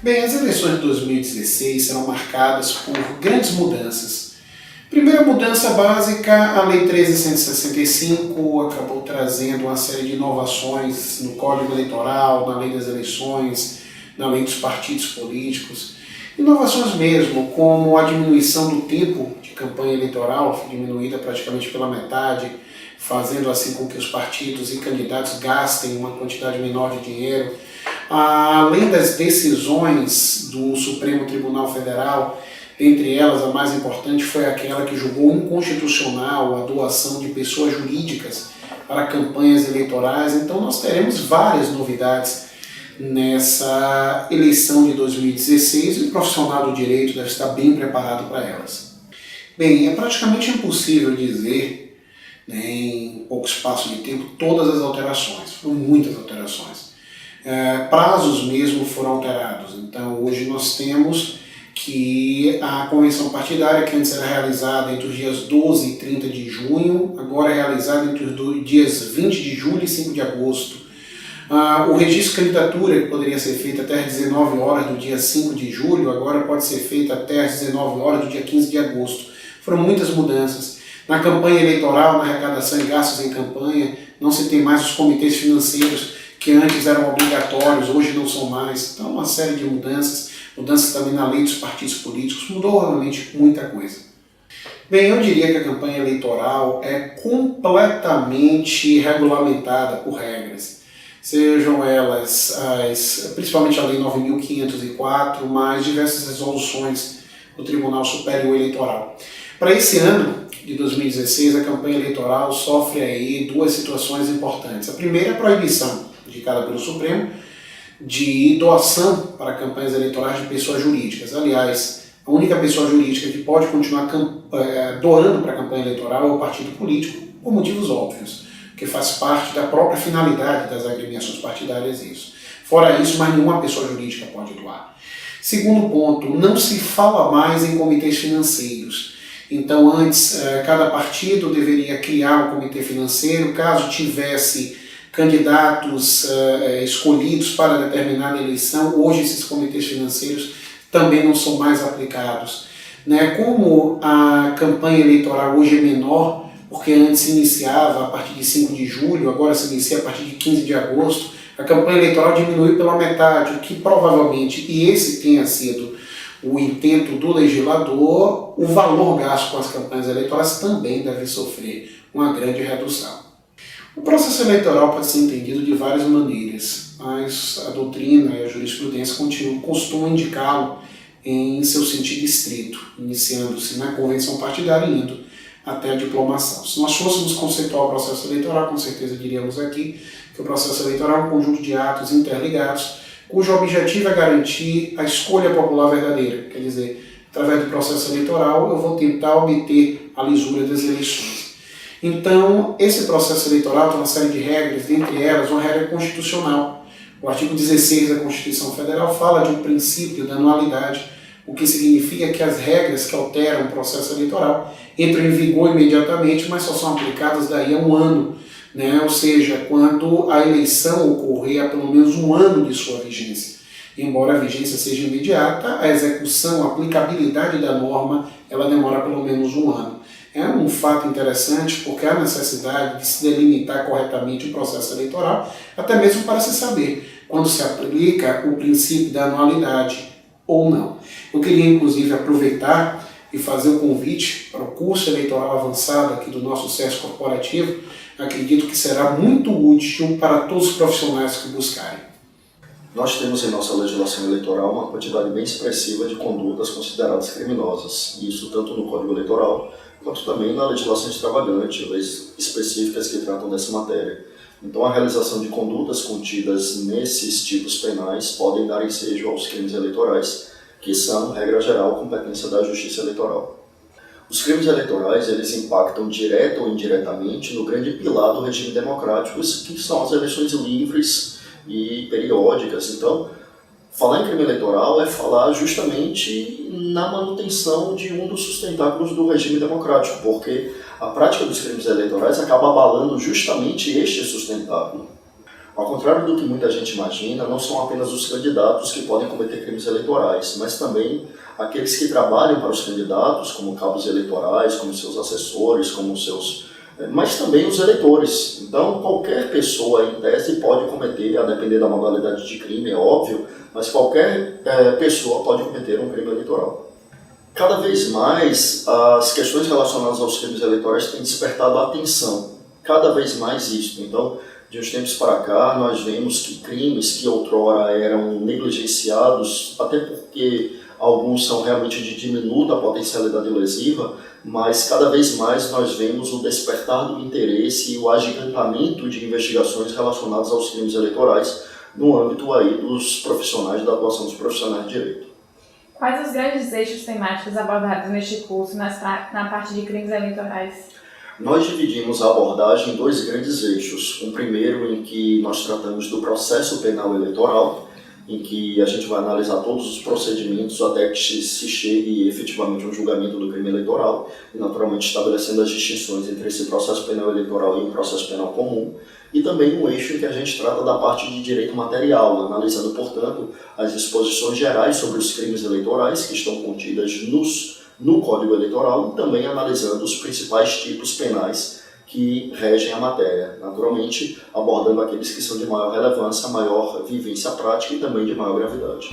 Bem, as eleições de 2016 serão marcadas por grandes mudanças. Primeira mudança básica, a Lei 13.165 acabou trazendo uma série de inovações no Código Eleitoral, na Lei das Eleições, na Lei dos Partidos Políticos. Inovações mesmo, como a diminuição do tempo de campanha eleitoral, foi diminuída praticamente pela metade, fazendo assim com que os partidos e candidatos gastem uma quantidade menor de dinheiro. Além das decisões do Supremo Tribunal Federal, entre elas a mais importante foi aquela que julgou inconstitucional a doação de pessoas jurídicas para campanhas eleitorais. Então nós teremos várias novidades nessa eleição de 2016 e o profissional do direito deve estar bem preparado para elas. Bem, é praticamente impossível dizer, em pouco espaço de tempo, todas as alterações, foram muitas alterações. Prazos mesmo foram alterados, então hoje nós temos que a convenção partidária, que antes era realizada entre os dias 12 e 30 de junho, agora é realizada entre os dias 20 de julho e 5 de agosto. O registro de candidatura, que poderia ser feito até às 19 horas do dia 5 de julho, agora pode ser feito até às 19 horas do dia 15 de agosto. Foram muitas mudanças. Na campanha eleitoral, na arrecadação e gastos em campanha, não se tem mais os comitês financeiros que antes eram obrigatórios, hoje não são mais. Então, uma série de mudanças também na lei dos partidos políticos, mudou realmente muita coisa. Bem, eu diria que a campanha eleitoral é completamente regulamentada por regras. Sejam elas, principalmente a Lei 9.504, mais diversas resoluções do Tribunal Superior Eleitoral. Para esse ano de 2016, a campanha eleitoral sofre aí duas situações importantes. A primeira é a proibição, indicada pelo Supremo, de doação para campanhas eleitorais de pessoas jurídicas. Aliás, a única pessoa jurídica que pode continuar doando para a campanha eleitoral é o partido político, por motivos óbvios, que faz parte da própria finalidade das agremiações partidárias isso. Fora isso, mais nenhuma pessoa jurídica pode doar. Segundo ponto, não se fala mais em comitês financeiros. Então, antes, cada partido deveria criar um comitê financeiro, caso tivesse candidatos escolhidos para determinada eleição. Hoje esses comitês financeiros também não são mais aplicados. Como a campanha eleitoral hoje é menor, porque antes se iniciava a partir de 5 de julho, agora se inicia a partir de 15 de agosto, a campanha eleitoral diminuiu pela metade, o que provavelmente, e esse tenha sido o intento do legislador, o valor gasto com as campanhas eleitorais também deve sofrer uma grande redução. O processo eleitoral pode ser entendido de várias maneiras, mas a doutrina e a jurisprudência costumam indicá-lo em seu sentido estrito, iniciando-se na convenção partidária e indo até a diplomação. Se nós fôssemos conceituar o processo eleitoral, com certeza diríamos aqui que o processo eleitoral é um conjunto de atos interligados, cujo objetivo é garantir a escolha popular verdadeira. Quer dizer, através do processo eleitoral eu vou tentar obter a lisura das eleições. Então, esse processo eleitoral tem uma série de regras, dentre elas uma regra constitucional. O artigo 16 da Constituição Federal fala de um princípio da anualidade, o que significa que as regras que alteram o processo eleitoral entram em vigor imediatamente, mas só são aplicadas daí a um ano, ou seja, quando a eleição ocorrer há pelo menos um ano de sua vigência. Embora a vigência seja imediata, a execução, a aplicabilidade da norma, ela demora pelo menos um ano. É um fato interessante porque há necessidade de se delimitar corretamente o processo eleitoral, até mesmo para se saber quando se aplica o princípio da anualidade ou não. Eu queria inclusive aproveitar e fazer o convite para o curso eleitoral avançado aqui do nosso SESC corporativo. Acredito que será muito útil para todos os profissionais que buscarem. Nós temos em nossa legislação eleitoral uma quantidade bem expressiva de condutas consideradas criminosas, isso tanto no Código Eleitoral quanto também na legislação extravagante, leis específicas que tratam dessa matéria. Então, a realização de condutas contidas nesses tipos penais podem dar ensejo aos crimes eleitorais, que são, regra geral, competência da Justiça Eleitoral. Os crimes eleitorais, eles impactam direta ou indiretamente no grande pilar do regime democrático, que são as eleições livres e periódicas. Então, falar em crime eleitoral é falar justamente na manutenção de um dos sustentáculos do regime democrático, porque a prática dos crimes eleitorais acaba abalando justamente este sustentáculo. Ao contrário do que muita gente imagina, não são apenas os candidatos que podem cometer crimes eleitorais, mas também aqueles que trabalham para os candidatos, como cabos eleitorais, como seus assessores, mas também os eleitores. Então, qualquer pessoa, em tese, pode cometer, a depender da modalidade de crime, é óbvio, mas qualquer pessoa pode cometer um crime eleitoral. Cada vez mais, as questões relacionadas aos crimes eleitorais têm despertado a atenção, cada vez mais isso. Então, de uns tempos para cá, nós vemos que crimes que outrora eram negligenciados, até porque alguns são realmente de diminuta potencialidade lesiva, mas cada vez mais nós vemos o despertar do interesse e o agigantamento de investigações relacionadas aos crimes eleitorais no âmbito aí dos profissionais, da atuação dos profissionais de direito. Quais os grandes eixos temáticos abordados neste curso na parte de crimes eleitorais? Nós dividimos a abordagem em dois grandes eixos. Um primeiro em que nós tratamos do processo penal eleitoral, em que a gente vai analisar todos os procedimentos até que se chegue efetivamente a um julgamento do crime eleitoral, e naturalmente estabelecendo as distinções entre esse processo penal eleitoral e um processo penal comum. E também um eixo em que a gente trata da parte de direito material, analisando, portanto, as disposições gerais sobre os crimes eleitorais que estão contidas no Código Eleitoral e também analisando os principais tipos penais que regem a matéria, naturalmente abordando aqueles que são de maior relevância, maior vivência prática e também de maior gravidade.